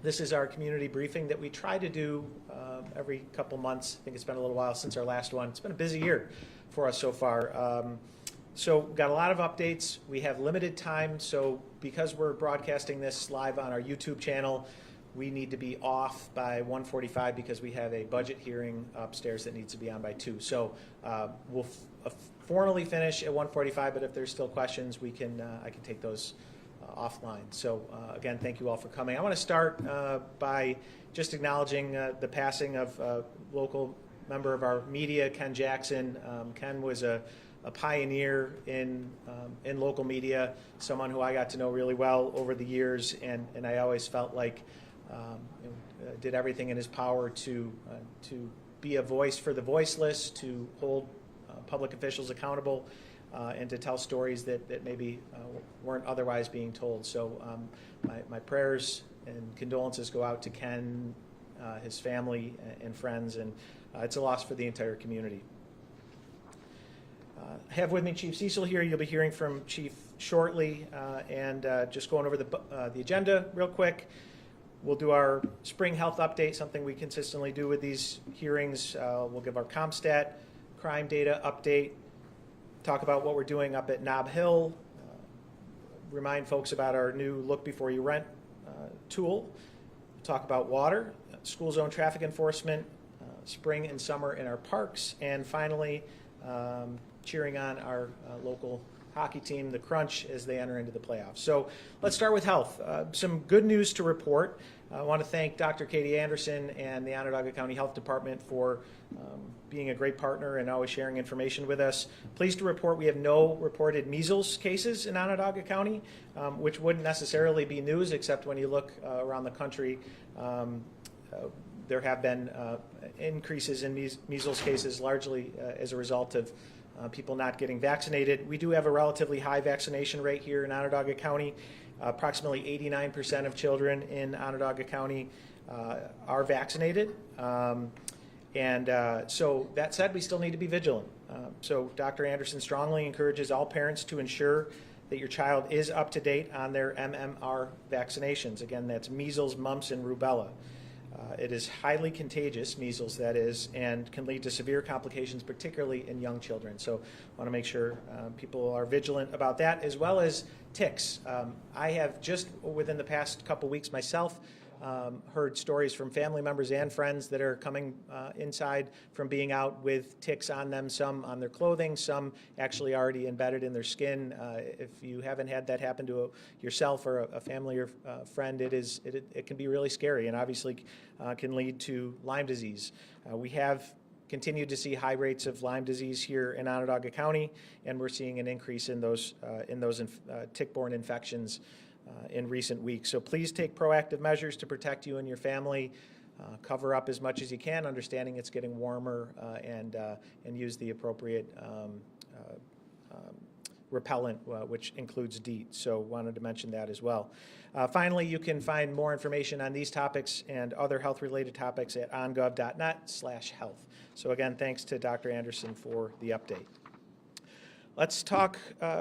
This is our community briefing that we try to do every couple months. I think it's been a little while since our last one. It's been a busy year for us so far. So we've got a lot of updates. We have limited time, so because we're broadcasting this live on our YouTube channel, we need to be off by 1:45 because we have a budget hearing upstairs that needs to be on by 2. So we'll formally finish at 1:45, but if there's still questions, we can I can take those offline. So again, thank you all for coming. I want to start by just acknowledging the passing of a local member of our media, Ken Jackson. Ken was a pioneer in local media, someone who I got to know really well over the years, and I always felt like did everything in his power to be a voice for the voiceless, to hold public officials accountable, and to tell stories that maybe weren't otherwise being told. So my prayers and condolences go out to Ken, his family, and friends, and it's a loss for the entire community. I have with me Chief Cecile here. You'll be hearing from Chief shortly, and just going over the agenda real quick. We'll do our spring health update, something we consistently do with these hearings. We'll give our CompStat crime data update, talk about what we're doing up at Nob Hill, remind folks about our new Look Before You Rent tool, talk about water, school zone traffic enforcement, spring and summer in our parks, and finally cheering on our local hockey team, the Crunch, as they enter into the playoffs. So let's start with health. Some good news to report. I want to thank Dr. Katie Anderson and the Onondaga County Health Department for being a great partner and always sharing information with us. Pleased to report we have no reported measles cases in Onondaga County, which wouldn't necessarily be news, except when you look around the country. There have been increases in measles cases, largely as a result of people not getting vaccinated. We do have a relatively high vaccination rate here in Onondaga County. Approximately 89% of children in Onondaga County are vaccinated. So that said, we still need to be vigilant. So Dr. Anderson strongly encourages all parents to ensure that your child is up to date on their MMR vaccinations. Again, that's measles, mumps, and rubella. It is highly contagious, measles that is, and can lead to severe complications, particularly in young children. So I want to make sure people are vigilant about that, as well as ticks. I have just within the past couple weeks myself heard stories from family members and friends that are coming inside from being out with ticks on them, some on their clothing, some actually already embedded in their skin. If you haven't had that happen to yourself or a family or friend, it can be really scary and obviously can lead to Lyme disease. We have continued to see high rates of Lyme disease here in Onondaga County, and we're seeing an increase in those tick-borne infections in recent weeks. So please take proactive measures to protect you and your family. Cover up as much as you can, understanding it's getting warmer, and use the appropriate repellent, which includes DEET. So wanted to mention that as well. Finally, you can find more information on these topics and other health-related topics at ongov.net/health. So again, thanks to Dr. Anderson for the update. Let's talk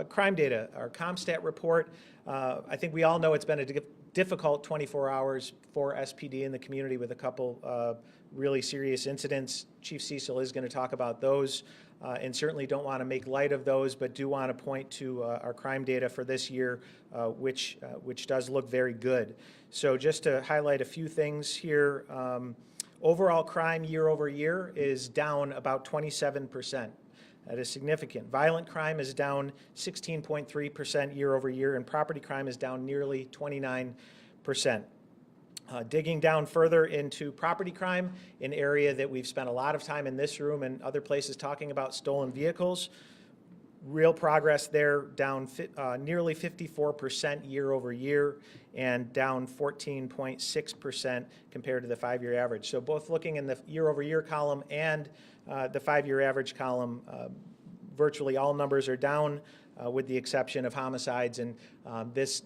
crime data. Our CompStat report, I think we all know it's been a difficult 24 hours for SPD in the community with a couple really serious incidents. Chief Cecile is going to talk about those, and certainly don't want to make light of those, but do want to point to our crime data for this year, which does look very good. So just to highlight a few things here, overall crime year over year is down about 27%. That is significant. Violent crime is down 16.3% year over year, and property crime is down nearly 29%. Digging down further into property crime, an area that we've spent a lot of time in this room and other places talking about stolen vehicles, real progress there, down nearly 54% year over year and down 14.6% compared to the 5-year average. So both looking in the year over year column and the 5-year average column, virtually all numbers are down with the exception of homicides, and this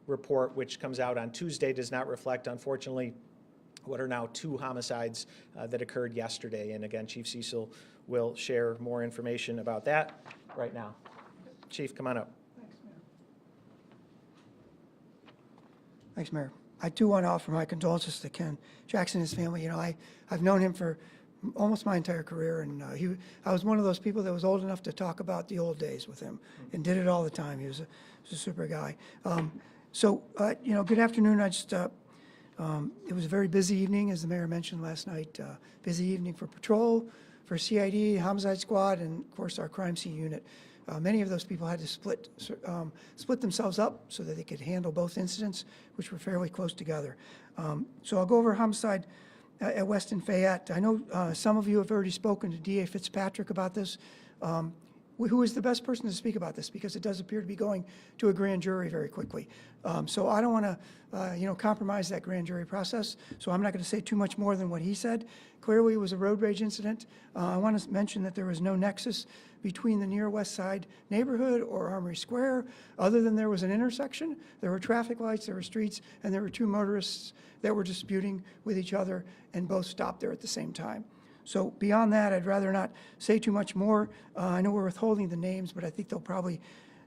report, which comes out on Tuesday, does not reflect, unfortunately, what are now 2 homicides that occurred yesterday. And again, Chief Cecile will share more information about that right now. Chief, come on up. Thanks, Mayor. I do want to offer my condolences to Ken Jackson and his family. You know, I've known him for almost my entire career, and I was one of those people that was old enough to talk about the old days with him, and did it all the time. He was a super guy. You know, good afternoon. I just it was a very busy evening, as the mayor mentioned last night. Busy evening for patrol, for CID, homicide squad, and of course our crime scene unit. Many of those people had to split themselves up so that they could handle both incidents, which were fairly close together. So I'll go over homicide at Weston Fayette. I know some of you have already spoken to DA Fitzpatrick about this. Who is the best person to speak about this, because it does appear to be going to a grand jury very quickly. So I don't want to, you know, compromise that grand jury process. So I'm not going to say too much more than what he said. Clearly, it was a road rage incident. I want to mention that there was no nexus between the near West Side neighborhood or Armory Square, other than there was an intersection. There were traffic lights, there were streets, and there were two motorists that were disputing with each other, and both stopped there at the same time. So beyond that, I'd rather not say too much more. I know we're withholding the names, but I think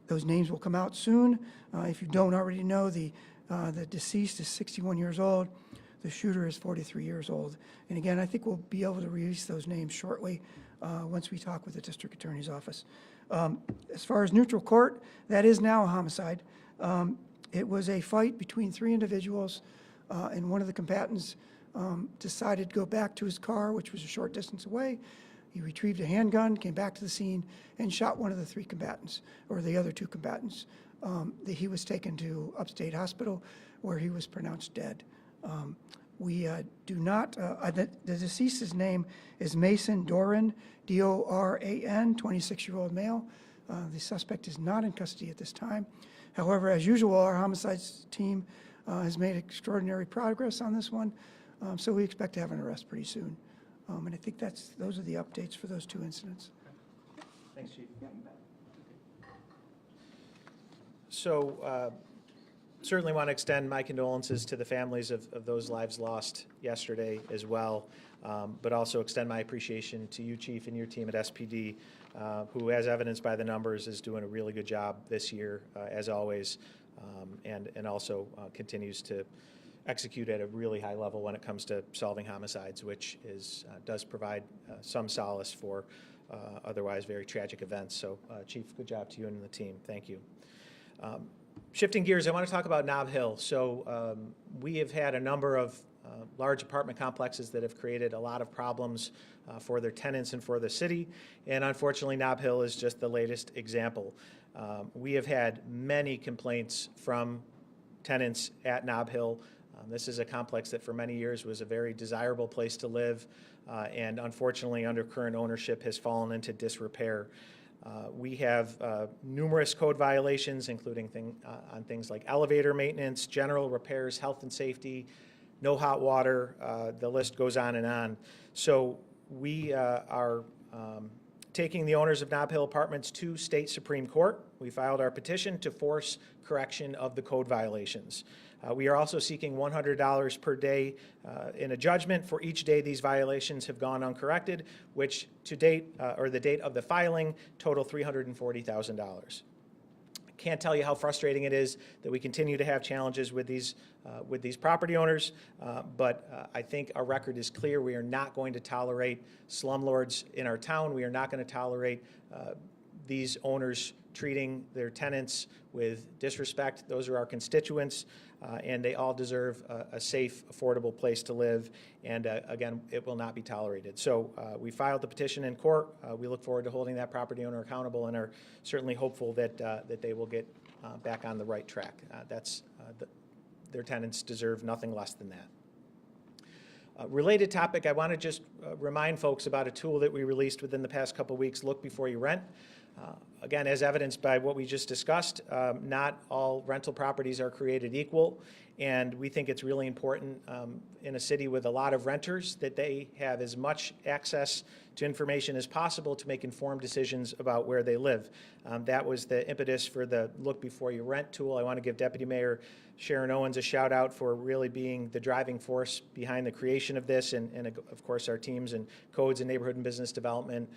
those names will come out soon. If you don't already know, the deceased is 61 years old. The shooter is 43 years old. And again, I think we'll be able to release those names shortly once we talk with the district attorney's office. As far as neutral court, that is now a homicide. It was a fight between three individuals, and one of the combatants decided to go back to his car, which was a short distance away. He retrieved a handgun, came back to the scene, and shot one of the three combatants, or the other two combatants. He was taken to Upstate Hospital, where he was pronounced dead. We do not, the deceased's name is Mason Doran, D-O-R-A-N, 26-year-old male. The suspect is not in custody at this time. However, as usual, our homicides team has made extraordinary progress on this one. So we expect to have an arrest pretty soon. And I think those are the updates for those two incidents. Thanks, Chief. So certainly want to extend my condolences to the families of those lives lost yesterday as well, but also extend my appreciation to you, Chief, and your team at SPD, who, as evidenced by the numbers, is doing a really good job this year, as always, and also continues to execute at a really high level when it comes to solving homicides, which does provide some solace for otherwise very tragic events. So, Chief, good job to you and the team. Thank you. Shifting gears, I want to talk about Nob Hill. So we have had a number of large apartment complexes that have created a lot of problems for their tenants and for the city, and unfortunately Nob Hill is just the latest example. We have had many complaints from tenants at Nob Hill. This is a complex that for many years was a very desirable place to live, and unfortunately under current ownership has fallen into disrepair. We have numerous code violations, including on things like elevator maintenance, general repairs, health and safety, no hot water, the list goes on and on. So we are taking the owners of Nob Hill Apartments to State Supreme Court. We filed our petition to force correction of the code violations. We are also seeking $100 per day in a judgment for each day these violations have gone uncorrected, which to date, or the date of the filing, total $340,000. I can't tell you how frustrating it is that we continue to have challenges with these property owners, but I think our record is clear. We are not going to tolerate slumlords in our town. We are not going to tolerate these owners treating their tenants with disrespect. Those are our constituents, and they all deserve a safe, affordable place to live, and again, it will not be tolerated. So we filed the petition in court. We look forward to holding that property owner accountable and are certainly hopeful that, that they will get back on the right track. Their tenants deserve nothing less than that. Related topic, I want to just remind folks about a tool that we released within the past couple weeks, Look Before You Rent. Again, as evidenced by what we just discussed, not all rental properties are created equal, and we think it's really important in a city with a lot of renters that they have as much access to information as possible to make informed decisions about where they live. That was the impetus for the Look Before You Rent tool. I want to give Deputy Mayor Sharon Owens a shout out for really being the driving force behind the creation of this, and of course our teams and codes and neighborhood and business development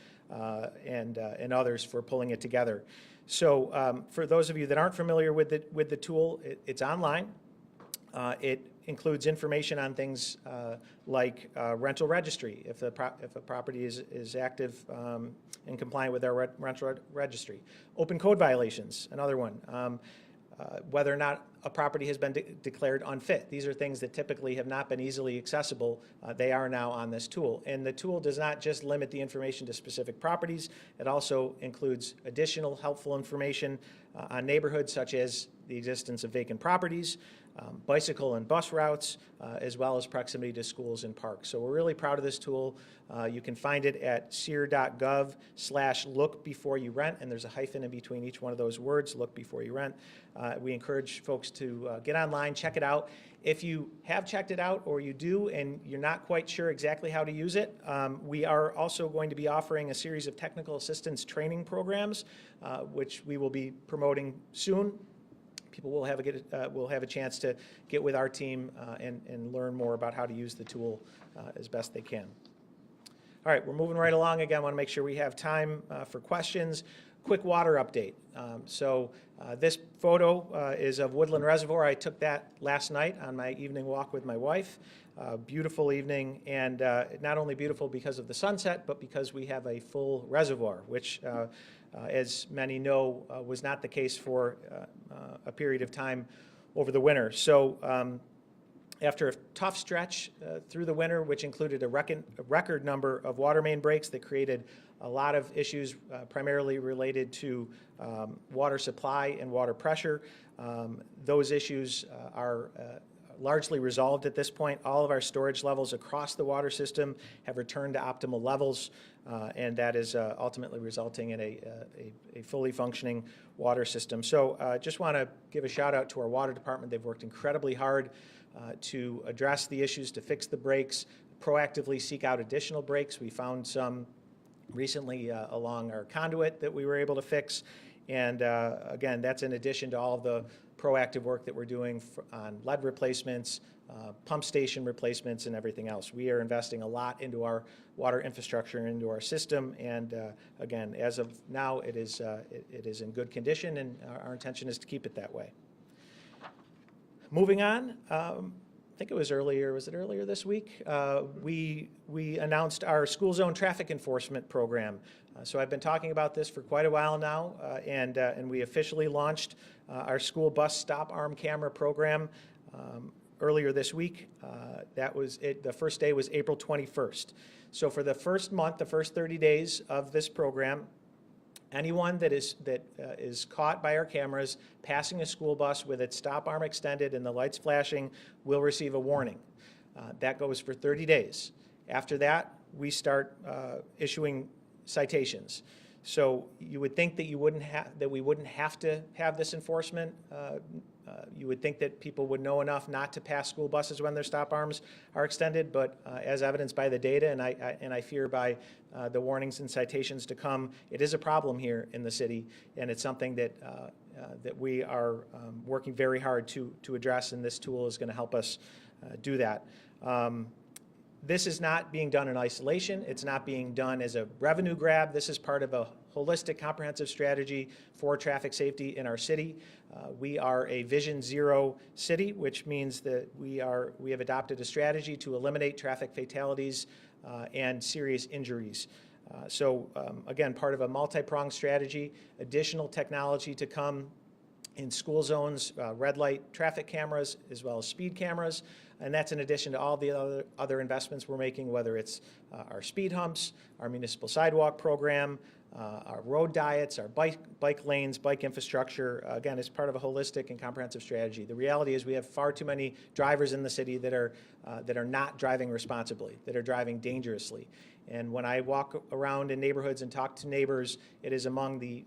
and others for pulling it together. So for those of you that aren't familiar with the tool, it's online. It includes information on things like rental registry, if a property is active and compliant with our rental registry. Open code violations, another one. Whether or not a property has been declared unfit. These are things that typically have not been easily accessible. They are now on this tool. And the tool does not just limit the information to specific properties. It also includes additional helpful information on neighborhoods, such as the existence of vacant properties, bicycle and bus routes, as well as proximity to schools and parks. So we're really proud of this tool. You can find it at SEER.gov/look-before-you-rent, and there's a hyphen in between each one of those words, look before you rent. We encourage folks to get online, check it out. If you have checked it out or you do and you're not quite sure exactly how to use it, we are also going to be offering a series of technical assistance training programs, which we will be promoting soon. People will have a chance to get with our team and learn more about how to use the tool as best they can. All right, we're moving right along. Again, I want to make sure we have time for questions. Quick water update. This photo is of Woodland Reservoir. I took that last night on my evening walk with my wife. Beautiful evening, and not only beautiful because of the sunset, but because we have a full reservoir, which as many know, was not the case for a period of time over the winter. So after a tough stretch through the winter, which included a record number of water main breaks that created a lot of issues primarily related to water supply and water pressure, those issues are largely resolved at this point. All of our storage levels across the water system have returned to optimal levels, and that is ultimately resulting in a fully functioning water system. So just want to give a shout out to our water department. They've worked incredibly hard to address the issues, to fix the breaks, proactively seek out additional breaks. We found some recently along our conduit that we were able to fix. And again, that's in addition to all of the proactive work that we're doing on lead replacements, pump station replacements, and everything else. We are investing a lot into our water infrastructure, into our system, and again, as of now, it is in good condition, and our intention is to keep it that way. Moving on, I think it was earlier this week, we announced our school zone traffic enforcement program. So I've been talking about this for quite a while now, and we officially launched our school bus stop arm camera program earlier this week. That was it. The first day was April 21st. So for the first month, the first 30 days of this program, anyone that is caught by our cameras passing a school bus with its stop arm extended and the lights flashing will receive a warning. That goes for 30 days. After that, we start issuing citations. So you would think that we wouldn't have to have this enforcement. You would think that people would know enough not to pass school buses when their stop arms are extended, but as evidenced by the data, and I fear by the warnings and citations to come, it is a problem here in the city, and it's something that that we are working very hard to address, and this tool is going to help us do that. This is not being done in isolation. It's not being done as a revenue grab. This is part of a holistic, comprehensive strategy for traffic safety in our city. We are a Vision Zero city, which means that we have adopted a strategy to eliminate traffic fatalities and serious injuries. Again, part of a multi-pronged strategy, additional technology to come in school zones, red light traffic cameras, as well as speed cameras. And that's in addition to all the other investments we're making, whether it's our speed humps, our municipal sidewalk program, our road diets, our bike lanes, bike infrastructure. Again, it's part of a holistic and comprehensive strategy. The reality is we have far too many drivers in the city that are not driving responsibly, that are driving dangerously. And when I walk around in neighborhoods and talk to neighbors, it is among the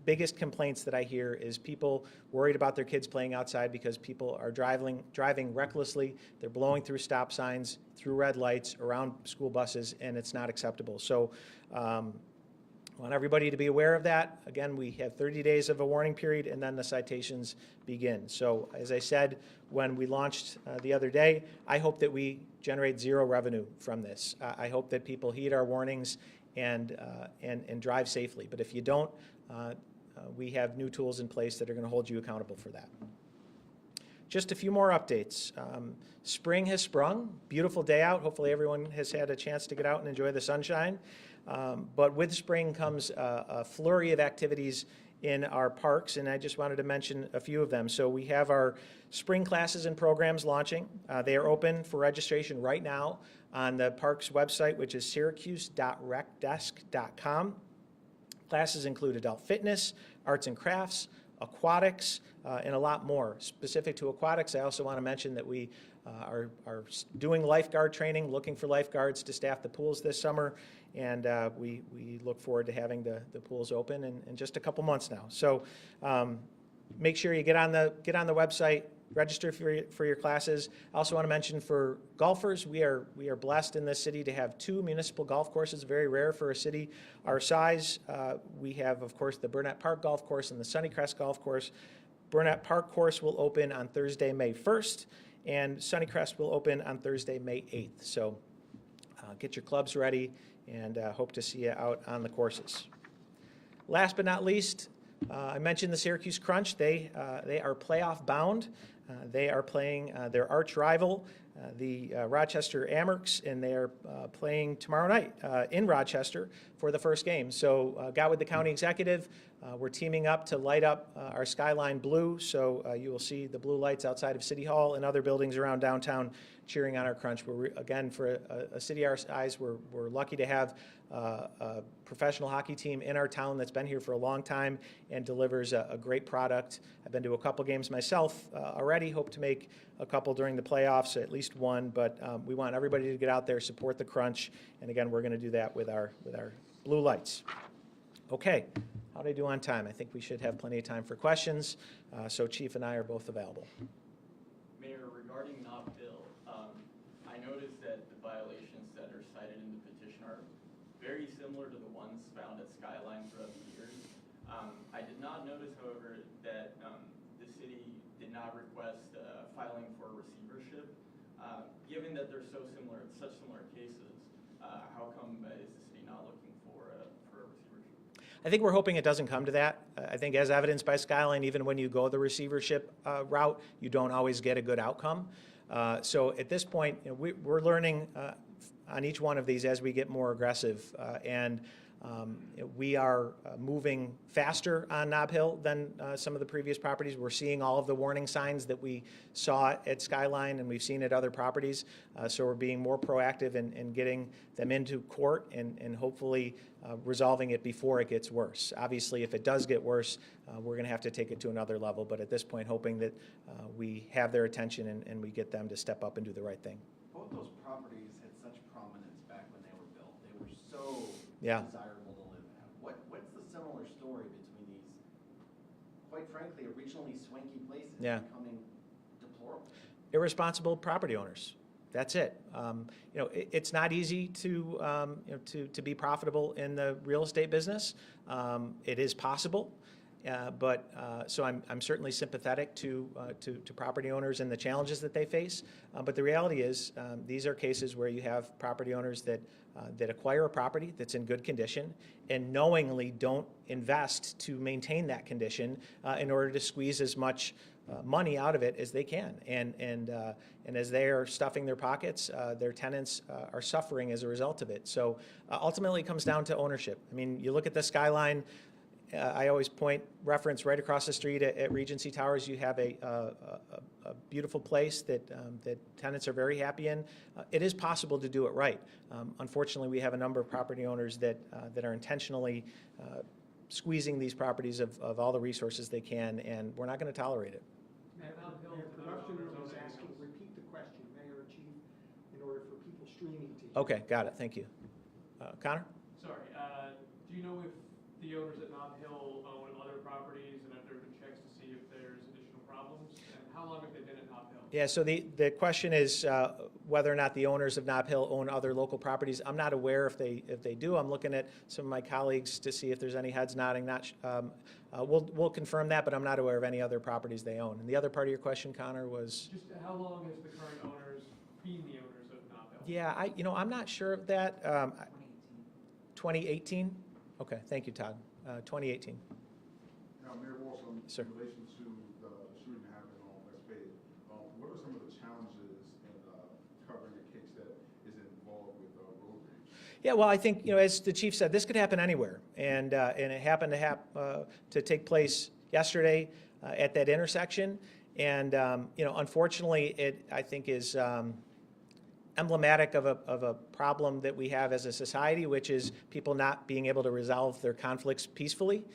biggest complaints that I hear is people worried about their kids playing outside because people are driving recklessly. They're blowing through stop signs, through red lights, around school buses, and it's not acceptable. So I want everybody to be aware of that. Again, we have 30 days of a warning period, and then the citations begin. So as I said when we launched the other day, I hope that we generate zero revenue from this. I hope that people heed our warnings and drive safely. But if you don't, we have new tools in place that are going to hold you accountable for that. Just a few more updates. Spring has sprung. Beautiful day out. Hopefully everyone has had a chance to get out and enjoy the sunshine. But with spring comes a flurry of activities in our parks, and I just wanted to mention a few of them. So we have our spring classes and programs launching. They are open for registration right now on the park's website, which is syracuse.recdesk.com. Classes include adult fitness, arts and crafts, aquatics, and a lot more. Specific to aquatics, I also want to mention that we are doing lifeguard training, looking for lifeguards to staff the pools this summer, and we look forward to having the pools open in just a couple months now. So make sure you get on the website, register for your classes. I also want to mention for golfers, we are blessed in this city to have 2 municipal golf courses, very rare for a city our size. We have, of course, the Burnett Park Golf Course and the Sunnycrest Golf Course. Burnett Park course will open on Thursday, May 1st, and Sunnycrest will open on Thursday, May 8th. So get your clubs ready, and hope to see you out on the courses. Last but not least, I mentioned the Syracuse Crunch. They are playoff bound. They are playing their arch rival, the Rochester Amerks, and they are playing tomorrow night in Rochester for the first game. So got with the county executive. We're teaming up to light up our skyline blue, so you will see the blue lights outside of City Hall and other buildings around downtown cheering on our Crunch. Again, for a city our size, we're lucky to have a professional hockey team in our town that's been here for a long time and delivers a great product. I've been to a couple games myself already, hope to make a couple during the playoffs, at least one, but we want everybody to get out there, support the Crunch, and again, we're going to do that with our blue lights. Okay, how did I do on time? I think we should have plenty of time for questions, so Chief and I are both available. Mayor, regarding Nob Hill, I noticed that the violations that are cited in the petition are very similar to the ones found at Skyline throughout the years. I did not notice, however, that the city did not request filing for receivership. Given that they're so similar, such similar cases, how come is the city not looking for a receivership? I think we're hoping it doesn't come to that. I think as evidenced by Skyline, even when you go the receivership route, you don't always get a good outcome. So at this point, we're learning on each one of these as we get more aggressive. And we are moving faster on Nob Hill than some of the previous properties. We're seeing all of the warning signs that we saw at Skyline and we've seen at other properties. So we're being more proactive in getting them into court and hopefully resolving it before it gets worse. Obviously, if it does get worse, we're going to have to take it to another level. But at this point, hoping that we have their attention and we get them to step up and do the right thing. Both those properties had such prominence back when they were built. They were so desirable to live in. What's the similar story between these, quite frankly, originally swanky places becoming deplorable? Irresponsible property owners. That's it. It's not easy to be profitable in the real estate business. It is possible. So I'm certainly sympathetic to property owners and the challenges that they face. But the reality is these are cases where you have property owners that acquire a property that's in good condition and knowingly don't invest to maintain that condition in order to squeeze as much money out of it as they can. And as they are stuffing their pockets, their tenants are suffering as a result of it. So ultimately it comes down to ownership. I mean, you look at the Skyline. I always reference right across the street at Regency Towers. You have a beautiful place that tenants are very happy in. It is possible to do it right. Unfortunately, we have a number of property owners that are intentionally squeezing these properties of all the resources they can, and we're not going to tolerate it. The question was asking, repeat the question, Mayor or Chief, in order for people streaming to hear. Okay, got it. Thank you. Connor? Sorry. Do you know if the owners at Nob Hill own other properties and have there been checks to see if there's additional problems? And how long have they been at Nob Hill? Yeah, so the question is whether or not the owners of Nob Hill own other local properties. I'm not aware if they do. I'm looking at some of my colleagues to see if there's any heads nodding. We'll confirm that, but I'm not aware of any other properties they own. And the other part of your question, Connor, was? Just how long has the current owners been the owners of Nob Hill? Yeah, I'm not sure of that. 2018? Okay, thank you, Todd. 2018. Now, Mayor Walsh, Sir. in relation to the shooting that happened on West Bay, Yeah, well, I think, as the chief said, this could happen anywhere, and it happened to take place yesterday at that intersection, and unfortunately, it I think is emblematic of a problem that we have as a society, which is people not being able to resolve their conflicts peacefully.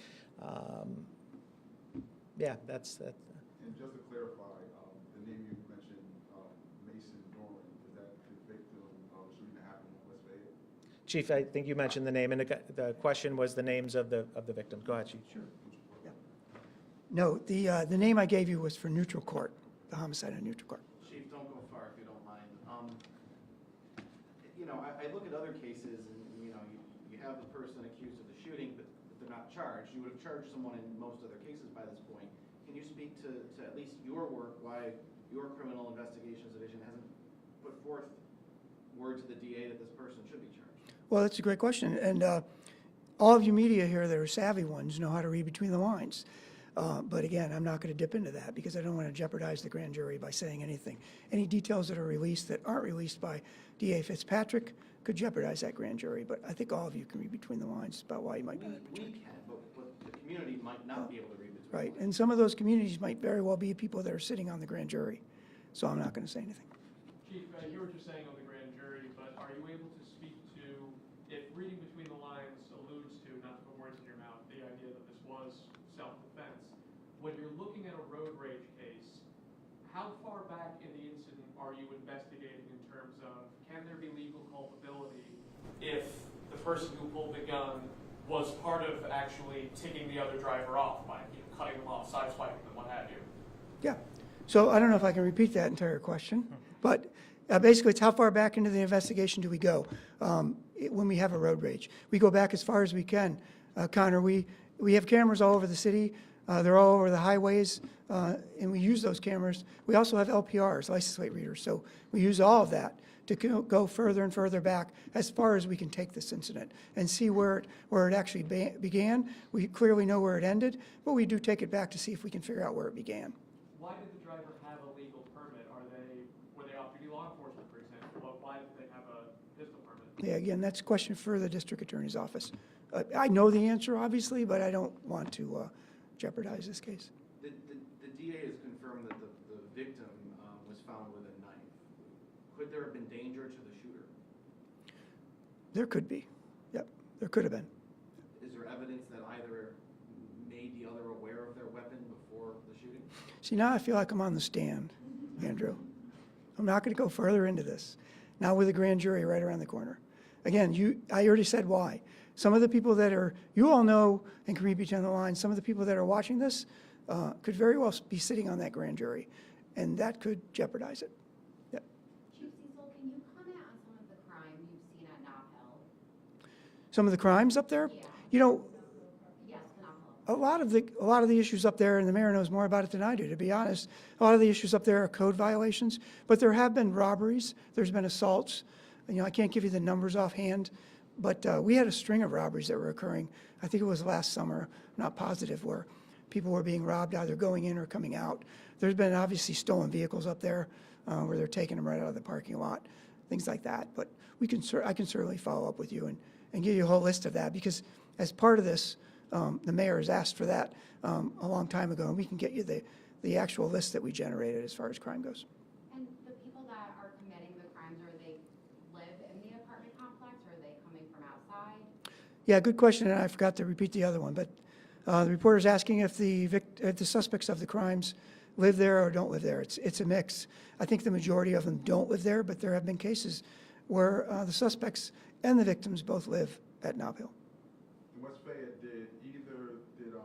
Yeah, that's that. And just to clarify, the name you mentioned, Mason Dorland, is that the victim of the shooting that happened in West Bay? Chief, I think you mentioned the name, and the question was the names of the victims. Go ahead, Chief. Sure. Yeah. No, the name I gave you was for neutral court, the homicide in neutral court. Chief, don't go far if you don't mind. I look at other cases and, you have the person accused of the shooting, but they're not charged. You would have charged someone in most other cases by this point. Can you speak to at least your work, why your criminal investigations division hasn't put forth word to the DA that this person should be charged? Well, that's a great question, and all of you media here that are savvy ones know how to read between the lines. But again, I'm not going to dip into that because I don't want to jeopardize the grand jury by saying anything. Any details that are released that aren't released by DA Fitzpatrick could jeopardize that grand jury, but I think all of you can read between the lines about why you might be. We can, but the community might not be able to read between the Right, lines. and some of those communities might very well be people that are sitting on the grand jury, so I'm not going to say anything. Chief, I hear what you're saying on the grand jury, but are you able to speak to, if reading between the lines alludes to, not to put words in your mouth, the idea that this was self-defense, when you're looking at a road rage case, how far back in the incident are you investigating in terms of, can there be legal culpability if the person who pulled the gun was part of actually ticking the other driver off by cutting them off, sideswiping them, what have you? Yeah, so I don't know if I can repeat that entire question, but basically it's how far back into the investigation do we go when we have a road rage? We go back as far as we can. Connor, we have cameras all over the city. They're all over the highways, and we use those cameras. We also have LPRs, license plate readers, so we use all of that to go further and further back as far as we can take this incident and see where it actually began. We clearly know where it ended, but we do take it back to see if we can figure out where it began. Why did the driver have a legal permit? Were they off-duty law enforcement, for example? Why did they have a pistol permit? Yeah, again, that's a question for the district attorney's office. I know the answer, obviously, but I don't want to jeopardize this case. The DA has confirmed that the victim was found with a knife. Could there have been danger to the shooter? There could be. Yep, there could have been. Is there evidence that either made the other aware of their weapon before the shooting? See, now I feel like I'm on the stand, Andrew. I'm not going to go further into this. Now with the grand jury right around the corner. Again, I already said why. Some of the people that you all know and can read between the lines, some of the people that are watching this could very well be sitting on that grand jury, and that could jeopardize it. Yep. Chief Cecile, can you comment on some of the crime you've seen at Knob Hill? Some of the crimes up there? Yeah. You know, Yes, Knob Hill. a lot of the issues up there, and the mayor knows more about it than I do, to be honest. A lot of the issues up there are code violations, but there have been robberies. There's been assaults. I can't give you the numbers offhand, but we had a string of robberies that were occurring. I think it was last summer, I'm not positive, where people were being robbed either going in or coming out. There's been obviously stolen vehicles up there where they're taking them right out of the parking lot, things like that. But I can certainly follow up with you and give you a whole list of that, because as part of this, the mayor has asked for that a long time ago, and we can get you the actual list that we generated as far as crime goes. And the people that are committing the crimes, they live in the apartment complex, or are they coming from outside? Yeah, good question, and I forgot to repeat the other one. But the reporter's asking if the suspects of the crimes live there or don't live there. It's a mix. I think the majority of them don't live there, but there have been cases where the suspects and the victims both live at Knob Hill. In West Fayette, did either the shooter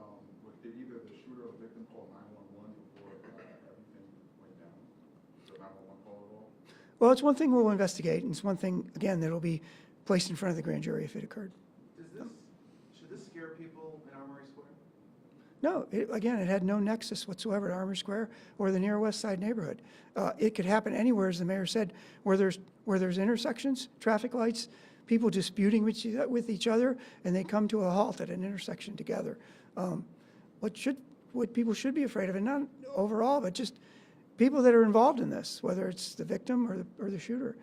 or the victim call 911 before everything went down? So 911 call at all? Well, it's one thing we'll investigate, and it's one thing, again, that'll be placed in front of the grand jury if it occurred. Should this scare people in Armory Square? No, again, it had no nexus whatsoever to Armory Square or the near West Side neighborhood. It could happen anywhere, as the mayor said, where there's intersections, traffic lights, people disputing with each other, and they come to a halt at an intersection together. What people should be afraid of, and not overall, but just people that are involved in this, whether it's the victim or the shooter.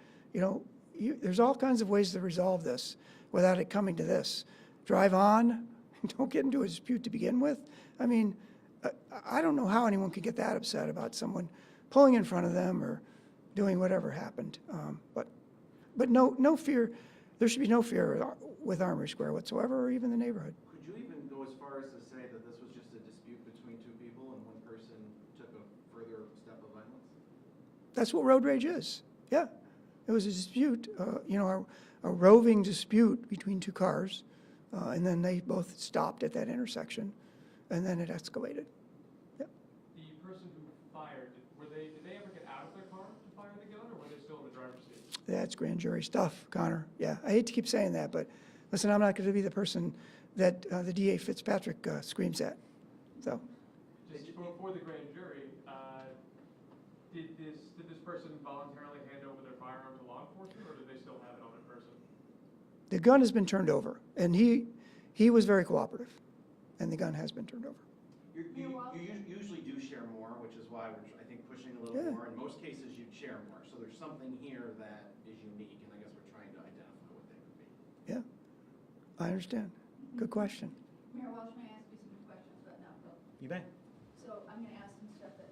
there's all kinds of ways to resolve this without it coming to this. Drive on, don't get into a dispute to begin with. I mean, I don't know how anyone could get that upset about someone pulling in front of them or doing whatever happened. But no fear, there should be no fear with Armory Square whatsoever, or even the neighborhood. Could you even go as far as to say that this was just a dispute between two people and one person took a further step of violence? That's what road rage is. Yeah, it was a dispute, a roving dispute between two cars, and then they both stopped at that intersection, and then it escalated. Yeah. The person who fired, did they ever get out of their car to fire the gun, or were they still in the driver's seat? That's grand jury stuff, Connor. Yeah, I hate to keep saying that, but listen, I'm not going to be the person that the DA Fitzpatrick screams at. So, Just for the grand jury, did this person voluntarily hand over their firearm to law enforcement, or did they still have it on their person? the gun has been turned over, and he was very cooperative, and the gun has been turned over. You usually do share more, which is why we're, I think, pushing a little Yeah. more. In most cases, you'd share more. So there's something here that is unique, and I guess we're trying to identify what they would be. Yeah, I understand. Good question. Mayor Walsh, may I ask you some questions about Knoxville? You may. So I'm going to ask some stuff that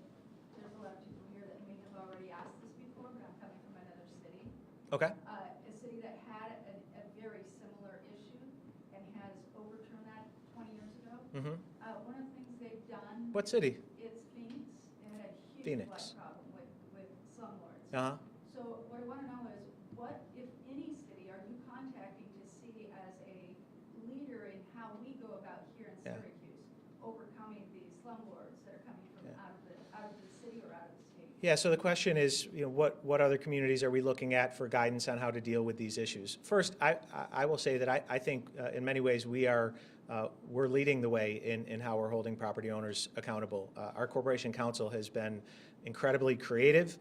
there's a lot of people here that may have already asked this before, but I'm coming from another city. Okay. A city that had a very similar issue and has overturned that 20 years ago. Mm-hmm. One of the things they've done. What city? It's Phoenix. It had a huge Phoenix. blight problem with slumlords. Uh-huh. So what I want to know is, what, if any city, are you contacting to see as a leader in how we go about here in Yeah. Syracuse, overcoming these slumlords that are coming from Yeah. out of the city or out of the state? Yeah, so the question is, what other communities are we looking at for guidance on how to deal with these issues? First, I will say that I think in many ways we're leading the way in how we're holding property owners accountable. Our corporation council has been incredibly creative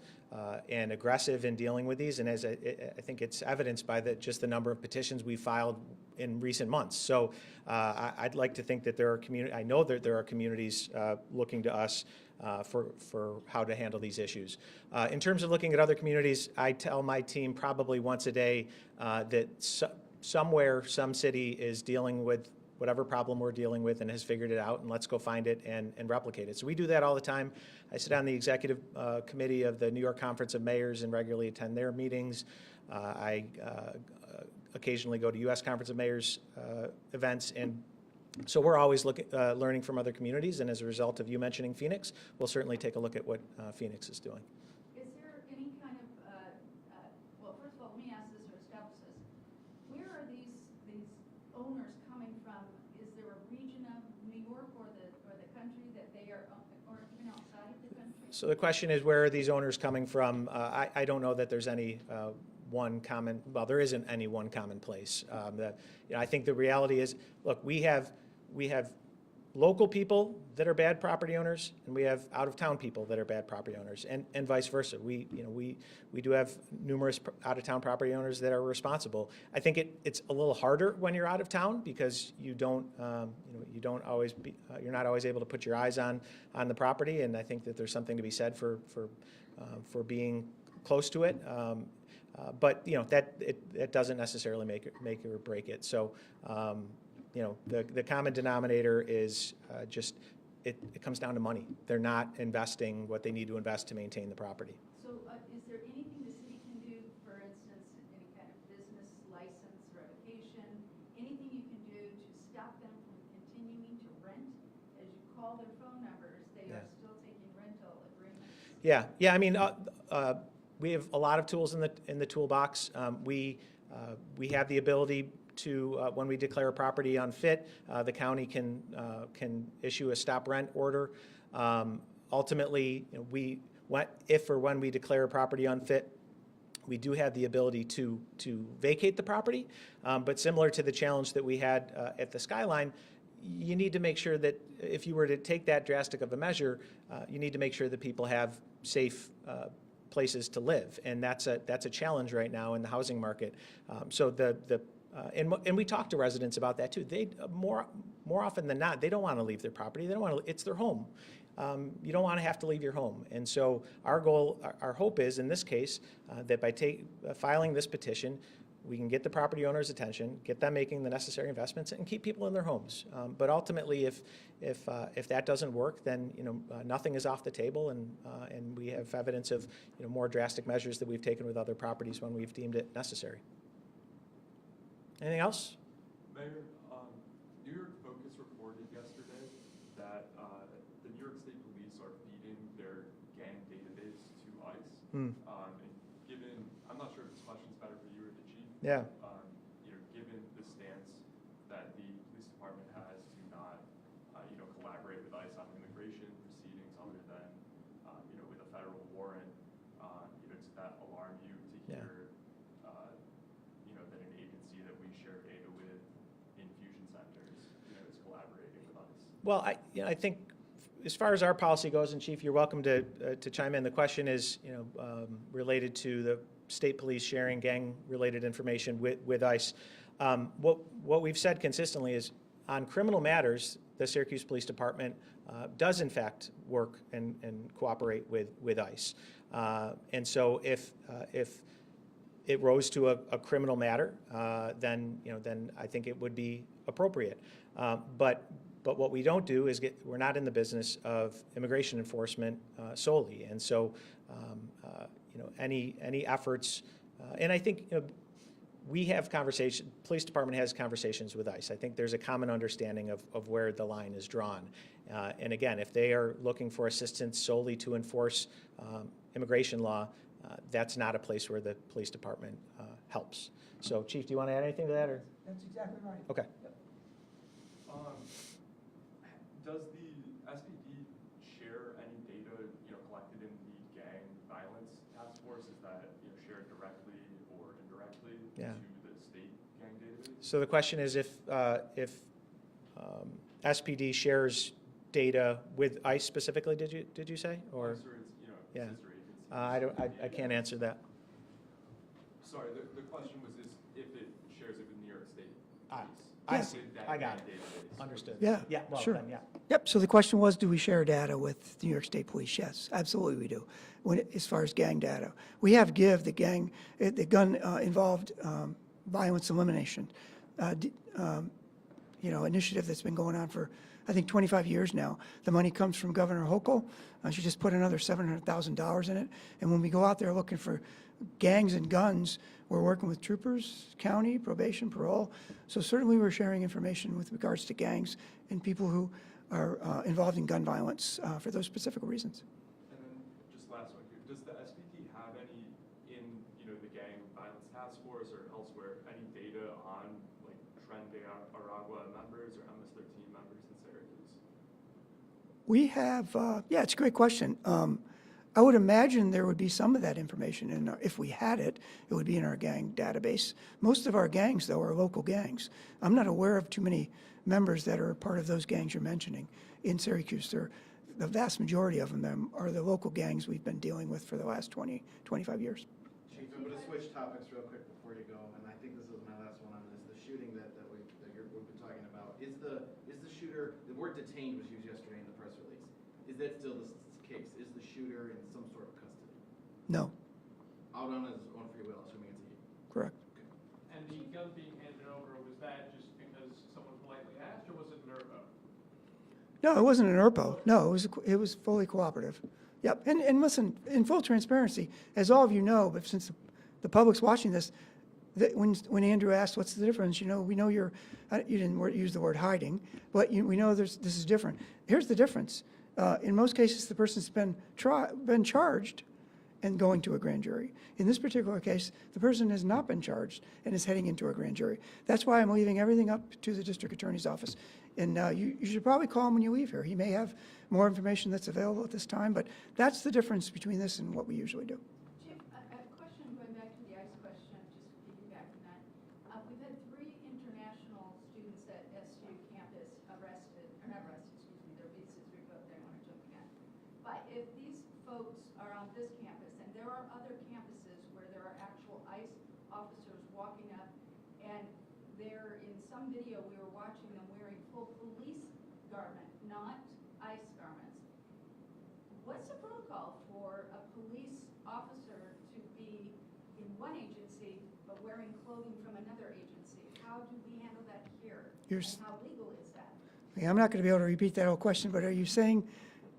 and aggressive in dealing with these, and as I think it's evidenced by just the number of petitions we filed in recent months. So I'd like to think that I know that there are communities looking to us for how to handle these issues. In terms of looking at other communities, I tell my team probably once a day that somewhere, some city is dealing with whatever problem we're dealing with and has figured it out, and let's go find it and replicate it. So we do that all the time. I sit on the executive committee of the New York Conference of Mayors and regularly attend their meetings. I occasionally go to U.S. Conference of Mayors events, and so we're always learning from other communities, and as a result of you mentioning Phoenix, we'll certainly take a look at what Phoenix is doing. Is there any kind of, well, first of all, let me ask this or establish this. Where are these owners coming from? Is there a region of New York or the country that they are, or even outside of the country? So the question is, where are these owners coming from? I don't know that there's any there isn't any one common place. I think the reality is, look, we have local people that are bad property owners, and we have out-of-town people that are bad property owners, and vice versa. We do have numerous out-of-town property owners that are responsible. I think it's a little harder when you're out of town because you're not always able to put your eyes on the property, and I think that there's something to be said for being close to it. But that doesn't necessarily make it or break it. So the common denominator is just it comes down to money. They're not investing what they need to invest to maintain the property. So is there anything the city can do, for instance, any kind of business license revocation, anything you can do to stop them from continuing to rent? As you call their phone numbers, they are still taking rental agreements. Yeah. I mean, we have a lot of tools in the toolbox. We have the ability to, when we declare a property unfit, the county can issue a stop rent order. Ultimately, if or when we declare a property unfit, we do have the ability to vacate the property. But similar to the challenge that we had at the Skyline, you need to make sure that if you were to take that drastic of a measure, you need to make sure that people have safe places to live, and that's a challenge right now in the housing market. And we talk to residents about that too. They more often than not, they don't want to leave their property. They don't want to. It's their home, you don't want to have to leave your home. And so our goal, our hope is, in this case, that by filing this petition, we can get the property owner's attention, get them making the necessary investments, and keep people in their homes. But ultimately, if that doesn't work, then nothing is off the table, and we have evidence of more drastic measures that we've taken with other properties when we've deemed it necessary. Anything else? Mayor, New York Focus reported yesterday that the New York State Police are feeding their gang database to ICE. And given, I'm not sure if this question's better for you or the chief. Yeah. Given the stance that the police department has to not, collaborate with ICE on immigration proceedings other than, with a federal warrant, does that alarm you to hear, that an agency that we share data with, infusion centers, is collaborating with ICE? Well, I think as far as our policy goes, and Chief, you're welcome to chime in. The question is, related to the state police sharing gang-related information with ICE. What we've said consistently is, on criminal matters, the Syracuse Police Department does in fact work and cooperate with ICE. And so if it rose to a criminal matter, then I think it would be appropriate. But what we don't do is we're not in the business of immigration enforcement solely, and so any efforts, and I think we have conversations. Police department has conversations with ICE. I think there's a common understanding of where the line is drawn, and again, if they are looking for assistance solely to enforce immigration law, that's not a place where the police department helps. So, Chief, do you want to add anything to that, or? That's exactly right. Okay. Does the SPD share any data, collected in the gang violence task force? Is that, shared directly or indirectly to the state gang database? So the question is if SPD shares data with ICE specifically, did you say? Or ICE or its, yeah. sister agencies? I can't answer that. Sorry, the question was if it shares it with New York State Police. I see. With that I got gang it. database. Understood. Yeah, Yeah. Well, sure. then, yeah. Yep, so the question was, do we share data with New York State Police? Yes, absolutely we do, as far as gang data. We have GIVE, the gun-involved violence elimination, initiative that's been going on for, I think, 25 years now. The money comes from Governor Hochul. She just put another $700,000 in it. And when we go out there looking for gangs and guns, we're working with troopers, county, probation, parole. So certainly we're sharing information with regards to gangs and people who are involved in gun violence for those specific reasons. And then just last one here, does the SPD have any in, the gang violence task force or elsewhere, any data on like Tren de Aragua members or MS-13 members in Syracuse? We have, yeah, it's a great question. I would imagine there would be some of that information in if we had it, it would be in our gang database. Most of our gangs, though, are local gangs. I'm not aware of too many members that are part of those gangs you're mentioning in Syracuse. The vast majority of them are the local gangs we've been dealing with for the last 20, 25 years. Chief, I'm going to switch topics real quick before you go, and I think this is my last one on this. The shooting that we've been talking about. Is the shooter, the word detained was used yesterday in the press release. Is that still the case? Is the shooter in some sort of custody? No, Out on his own free will, assuming it's a he. correct. And the gun being handed over, was that just because someone politely asked, or was it an ERPO? No, it wasn't an ERPO. No, it was fully cooperative. Yep, and listen, in full transparency, as all of you know, but since the public's watching this, when Andrew asked what's the difference, we know you didn't use the word hiding, but we know this is different. Here's the difference. In most cases, the person's been charged and going to a grand jury. In this particular case, the person has not been charged and is heading into a grand jury. That's why I'm leaving everything up to the district attorney's office. And you should probably call him when you leave here. He may have more information that's available at this time, but that's the difference between this and what we usually do. Chief, a question going back to the ICE question, just piggybacking that. We've had 3 international students at SU campus arrested, or not arrested, excuse me, their visas revoked, I want to jump again. But if these folks are on this campus, and there are other campuses where there are actual ICE officers walking up, and they're, in some video, we were watching them wearing full police garment, not ICE garments, wearing clothing from another agency. How do we handle that here? You're And s- how legal is that? Yeah, I'm not going to be able to repeat that whole question, but are you saying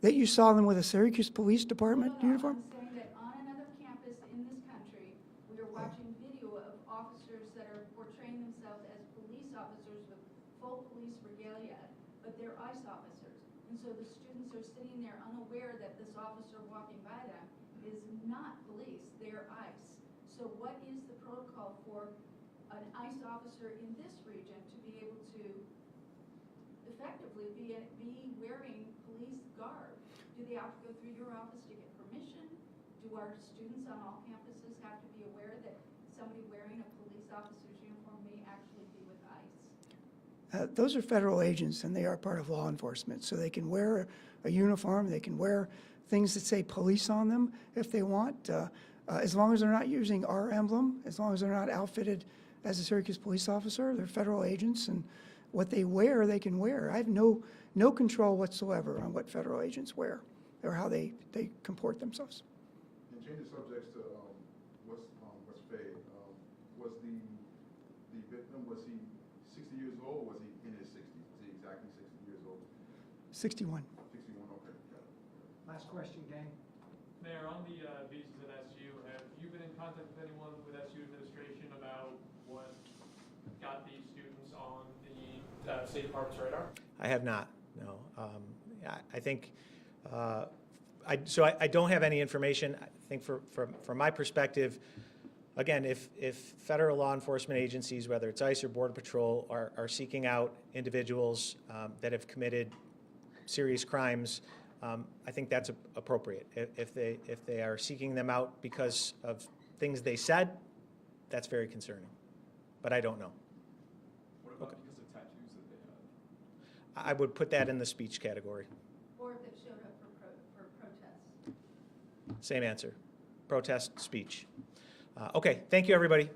that you saw them with a Syracuse Police Department No, uniform? I'm saying that on another campus in this country, we are watching video of officers that are portraying themselves as police officers with full police regalia, but they're ICE officers. And so the students are sitting there unaware that this officer walking by them is not police, they're ICE. So what is the protocol for an ICE officer in this region to be able to effectively be wearing police garb? Do they have to go through your office to get permission? Do our students on all campuses have to be aware that somebody wearing a police officer's uniform may actually be with ICE? Those are federal agents, and they are part of law enforcement, so they can wear a uniform, they can wear things that say police on them if they want, as long as they're not using our emblem, as long as they're not outfitted as a Syracuse police officer. They're federal agents, and what they wear, they can wear. I have no control whatsoever on what federal agents wear or how they comport themselves. And changing subjects to West Fayette, was the victim, was he 60 years old, or was he in his 60s? Was he exactly 60 years old? 61. 61, okay, got it. Last question, gang. Mayor, on the visas at SU, have you been in contact with anyone with SU administration about what got these students on the State Department's radar? I have not, no. I think, I don't have any information. I think from my perspective, again, if federal law enforcement agencies, whether it's ICE or Border Patrol, are seeking out individuals that have committed serious crimes, I think that's appropriate. If they are seeking them out because of things they said, that's very concerning. But I don't know. What about Okay. because of tattoos that they have? I would put that in the speech category. Or if they've showed up for protests? Same answer. Protest, speech. Okay, thank you, everybody.